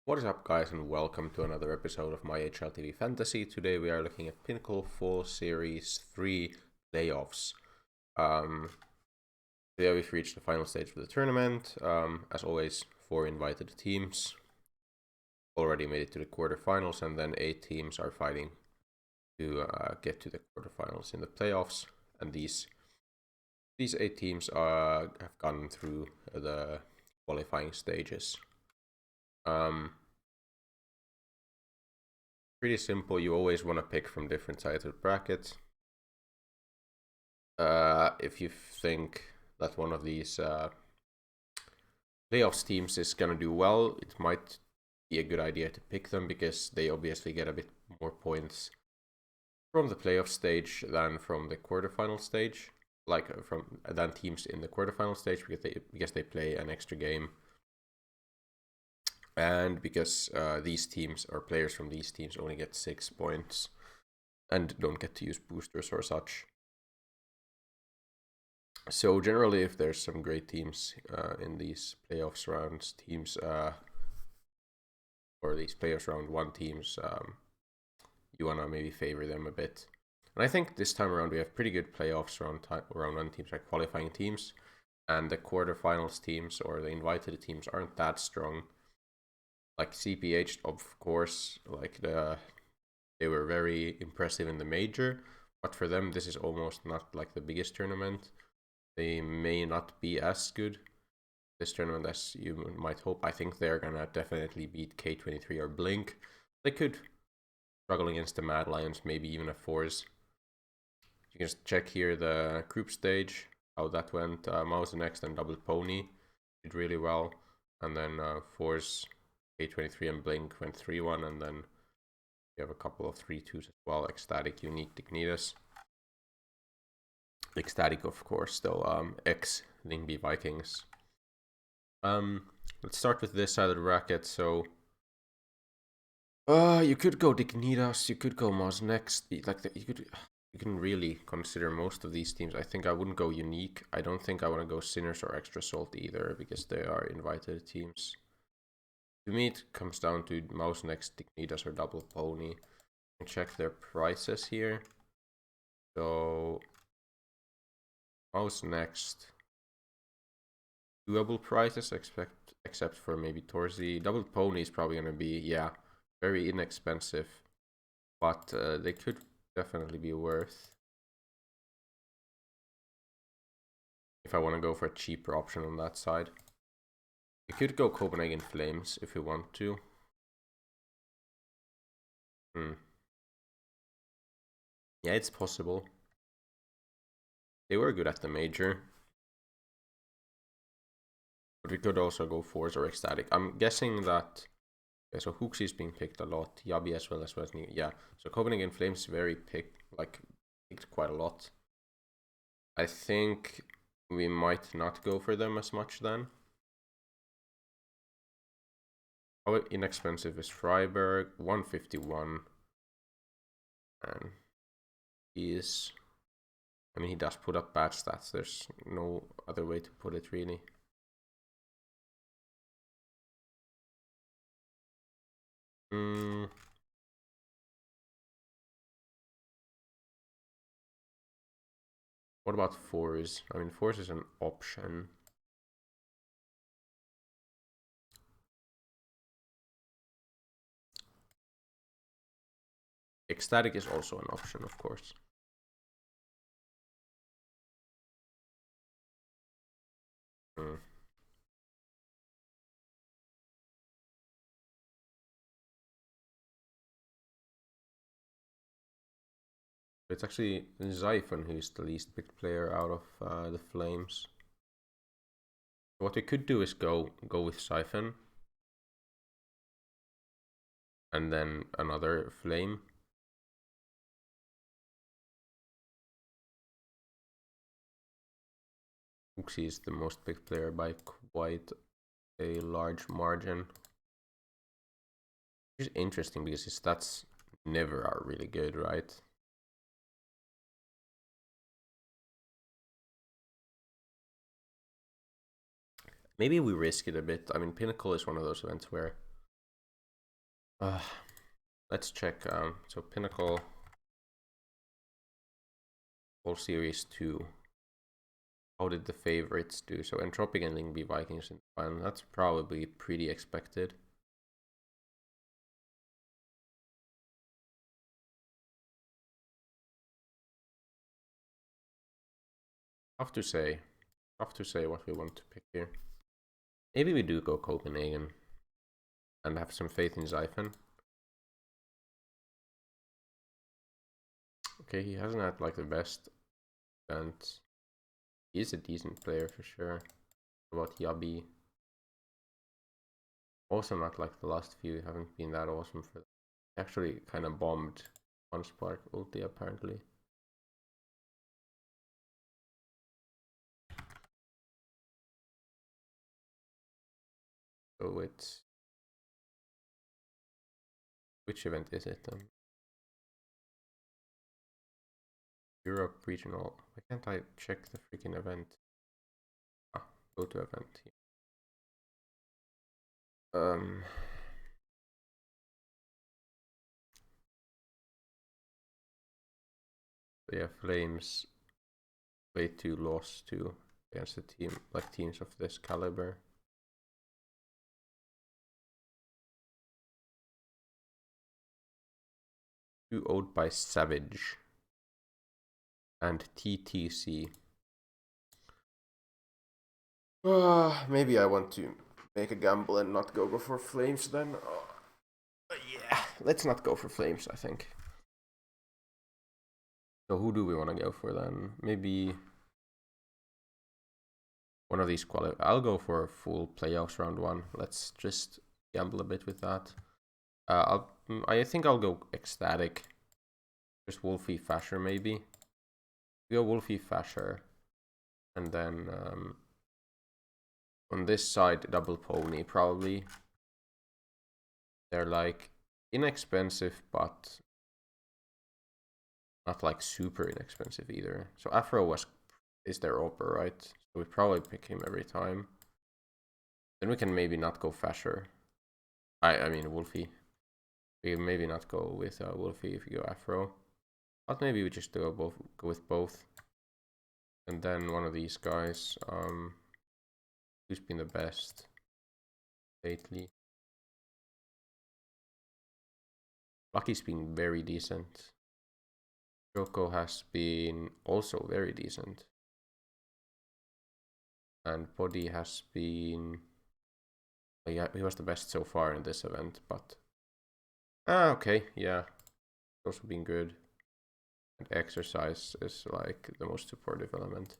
What is up, guys, and welcome to another episode of my HLTV Fantasy. Today we are looking at Pinnacle Fall Series 3 playoffs. Today we've reached the final stage of the tournament. As always, 4 invited teams already made it to the quarterfinals, and then 8 teams are fighting to get to the quarterfinals in the playoffs. And these 8 teams have gone through the qualifying stages. Pretty simple. You always want to pick from different sides of the bracket. If you think that one of these playoffs teams is gonna do well, it might be a good idea to pick them because they obviously get a bit more points from the playoff stage than from the quarterfinal stage, than teams in the quarterfinal stage because they play an extra game. And because these teams or players from these teams only get 6 points and don't get to use boosters or such. So generally, if there's some great teams in these playoffs rounds, or these playoffs round 1 teams, you wanna maybe favor them a bit. And I think this time around we have pretty good playoffs round 1 teams, like qualifying teams, and the quarterfinals teams or the invited teams aren't that strong. Like CPH, of course, they were very impressive in the major, but for them this is almost not like the biggest tournament. They may not be as good this tournament as you might hope. I think they're gonna definitely beat K23 or Blink. They could struggle against the Mad Lions, maybe even a Force. You can just check here the group stage, how that went. Mouse Next and Double Pony did really well, and then Force, K23 and Blink went 3-1, and then you have a couple of 3-2s as well. Ecstatic, Unique, Dignitas. Ecstatic, of course, though. X Lingby Vikings. Let's start with this side of the bracket. So, you could go Dignitas, you could go Mouse Next. You can really consider most of these teams. I think I wouldn't go Unique. I don't think I want to go Sinners or Extra Salt either because they are invited teams. To me, it comes down to Mouse Next, Dignitas, or Double Pony. And check their prices here. So, Mouse Next, doable prices, except for maybe Torzi. Double Pony is probably gonna be, yeah, very inexpensive, but they could definitely be worth if I want to go for a cheaper option on that side. You could go Copenhagen Flames if you want to. Yeah, it's possible. They were good at the major. But we could also go Force or Ecstatic. I'm guessing that... Yeah, so Hooksy is being picked a lot. Yabi as well as Wesley. Yeah, so Copenhagen Flames very picked quite a lot. I think we might not go for them as much then. How inexpensive is Freiburg? 151. And he is... I mean, he does put up bad stats. There's no other way to put it, really. What about Force? I mean, Force is an option. Ecstatic is also an option, of course. It's actually Zyphon who's the least picked player out of the Flames. What we could do is go with Siphon. And then another Flame. Hooksy is the most picked player by quite a large margin. Which is interesting because his stats never are really good, right? Maybe we risk it a bit. I mean, Pinnacle is one of those events where Let's check. So Pinnacle Fall Series 2. How did the favorites do? So Entropic and Lingby Vikings in the final. That's probably pretty expected. Tough to say. Tough to say what we want to pick here. Maybe we do go Copenhagen and have some faith in Xiphon. Okay, he hasn't had like the best events. He's a decent player for sure. What about Yabi? Also not like the last few haven't been that awesome for them. Actually kind of bombed one Spark ulti apparently. So it's... Which event is it then? Europe Regional. Why can't I check the freaking event? Ah, go to event here. So yeah, Flames played 2, lost 2 against a team like teams of this caliber. 2 owed by Savage and TTC. Maybe I want to make a gamble and not go for Flames then. Yeah, let's not go for Flames, I think. So who do we want to go for then? Maybe one of these I'll go for full playoffs round 1. Let's just gamble a bit with that. I think I'll go Ecstatic. Just Wolfie Fasher maybe. We go Wolfie Fasher. And then on this side, Double Pony probably. They're like inexpensive, but not like super inexpensive either. So Afro is their Opera, right? So we probably pick him every time. Then we can maybe not go Fasher. I mean Wolfie. We can maybe not go with Wolfie if we go Afro. But maybe we just go with both. And then one of these guys. Who's been the best lately? Lucky's been very decent. Joko has been also very decent. And Body has been... Yeah, he was the best so far in this event, but... okay, yeah. Also been good. And Exercise is like the most supportive element.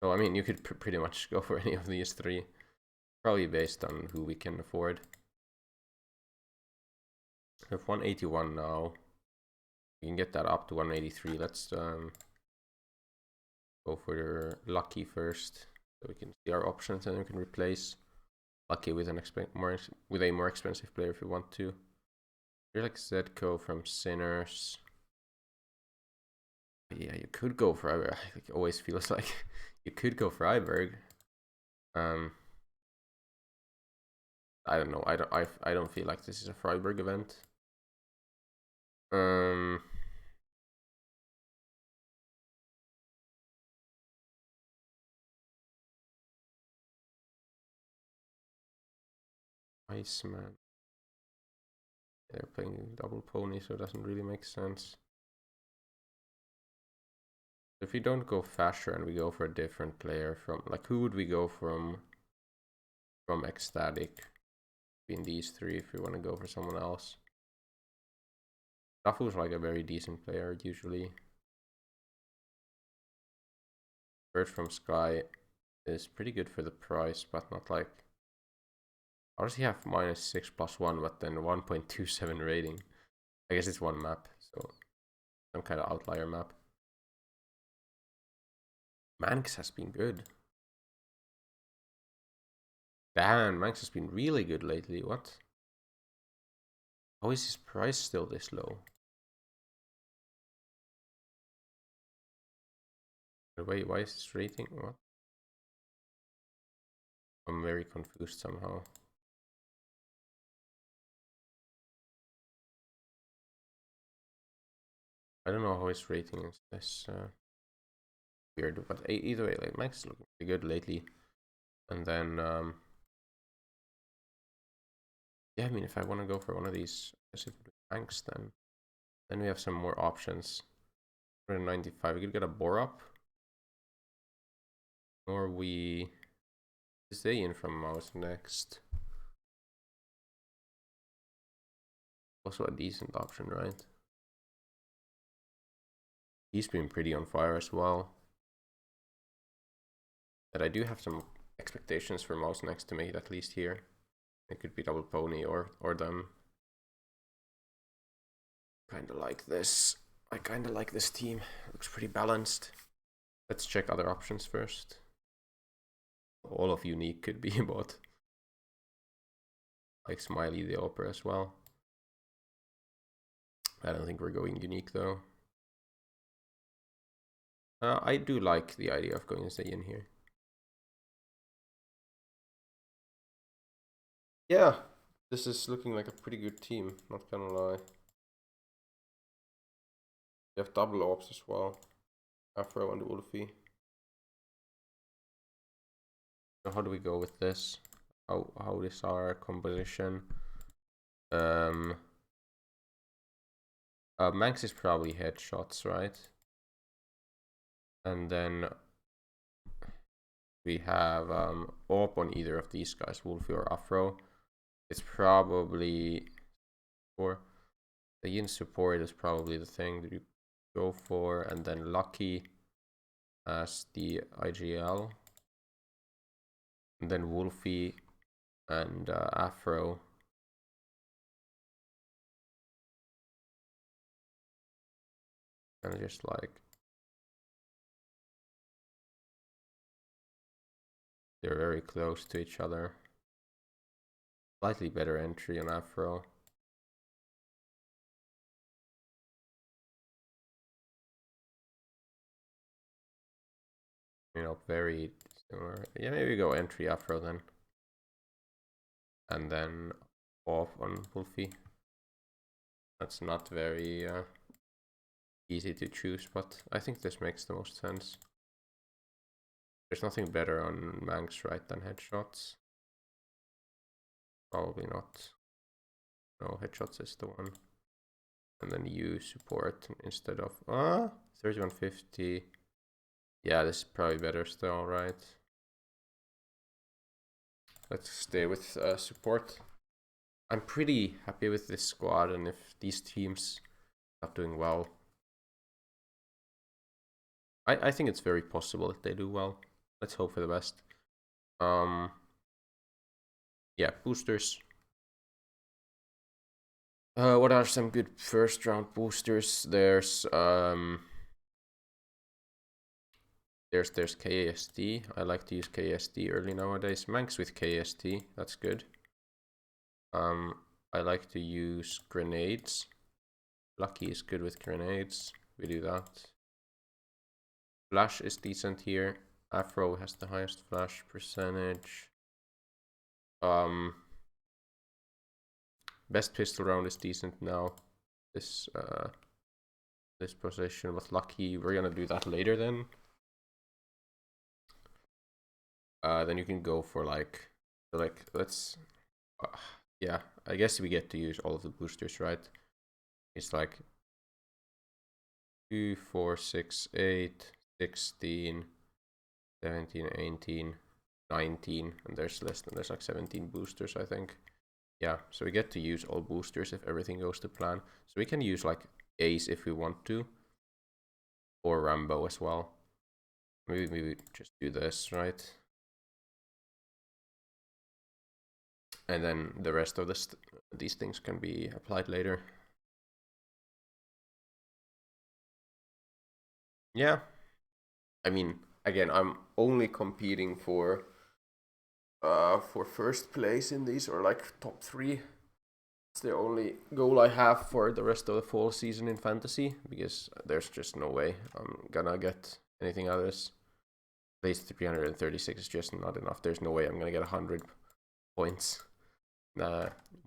So, I mean, you could pretty much go for any of these 3. Probably based on who we can afford. We have 181 now. We can get that up to 183. Let's go for Lucky first, so we can see our options, and we can replace Lucky with a more expensive player if we want to. You're like Zedko from Sinners. Yeah, you could go for Iberg. It always feels like you could go for Iberg. I don't know. I don't feel like this is a Freiburg event. Iceman. They're playing double pony, so it doesn't really make sense. If we don't go Fasher and we go for a different player from, like, who would we go from Ecstatic between these 3 if we want to go for someone else? Rafu's like a very decent player usually. Bird from Sky is pretty good for the price, but not like... How does he have -6+1 but then 1.27 rating? I guess it's one map, so some kind of outlier map. Manx has been good. Damn, Manx has been really good lately. What? How is his price still this low? Wait, why is his rating? What? I'm very confused somehow. I don't know how his rating is this weird, but either way, like Max is looking pretty good lately. And then yeah, I mean, if I want to go for one of these, I guess if we do Max, then we have some more options. 195, we could get a bore up, or we stay in from mouse next. Also a decent option, right? He's been pretty on fire as well. But I do have some expectations for mouse next to make it at least here. It could be double pony or them. Kinda like this. I kinda like this team. Looks pretty balanced. Let's check other options first. All of unique could be bought. Like Smiley the Opera as well. I don't think we're going unique though. I do like the idea of going Zayn here. Yeah, this is looking like a pretty good team, not gonna lie. You have double orbs as well. Afro and Wolfie. So how do we go with this? How is our composition? Manx is probably headshots, right? And then we have AWP on either of these guys, Wolfie or Afro. It's probably for the yin support is probably the thing that you go for, and then Lucky as the IGL, and then Wolfie and Afro. And just like they're very close to each other. Slightly better entry on Afro. You know, very similar. Yeah, maybe we go entry Afro then. And then off on Wolfie. That's not very easy to choose, but I think this makes the most sense. There's nothing better on Manx, right, than headshots. Probably not. No, headshots is the one. And then you support instead of 3150. Yeah, this is probably better still, right? Let's stay with support. I'm pretty happy with this squad, and if these teams are doing well, I think it's very possible that they do well. Let's hope for the best. Yeah, boosters. What are some good first round boosters? There's KASD. I like to use KASD early nowadays. Manx with KASD, that's good. I like to use grenades. Lucky is good with grenades. We do that. Flash is decent here. Afro has the highest flash percentage. Best pistol round is decent now. This position with Lucky, we're gonna do that later then. Then you can go for like let's yeah, I guess we get to use all of the boosters, right? It's like 2, 4, 6, 8, 16, 17, 18, 19, and there's less than, there's like 17 boosters, I think. Yeah, so we get to use all boosters if everything goes to plan. So we can use like Ace if we want to, or Rambo as well. Maybe we just do this, right? And then the rest of these things can be applied later. Yeah, I mean, again, I'm only competing for first place in these, or like top 3. It's the only goal I have for the rest of the fall season in fantasy, because there's just no way I'm gonna get anything out of this. At least 336 is just not enough. There's no way I'm gonna get 100 points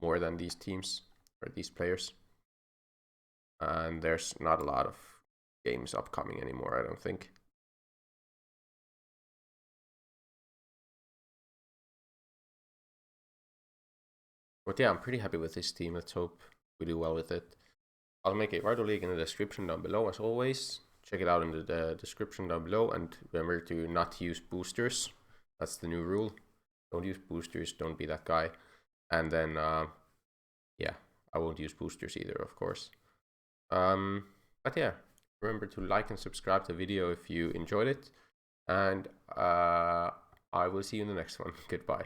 more than these teams or these players. and there's not a lot of games upcoming anymore, I don't think. But yeah, I'm pretty happy with this team. Let's hope we do well with it. I'll make a Vardu League in the description down below as always. Check it out in the description down below, and remember to not use boosters. That's the new rule. Don't use boosters, don't be that guy. And then, yeah, I won't use boosters either, of course. But yeah, remember to like and subscribe to the video if you enjoyed it. And I will see you in the next one. Goodbye.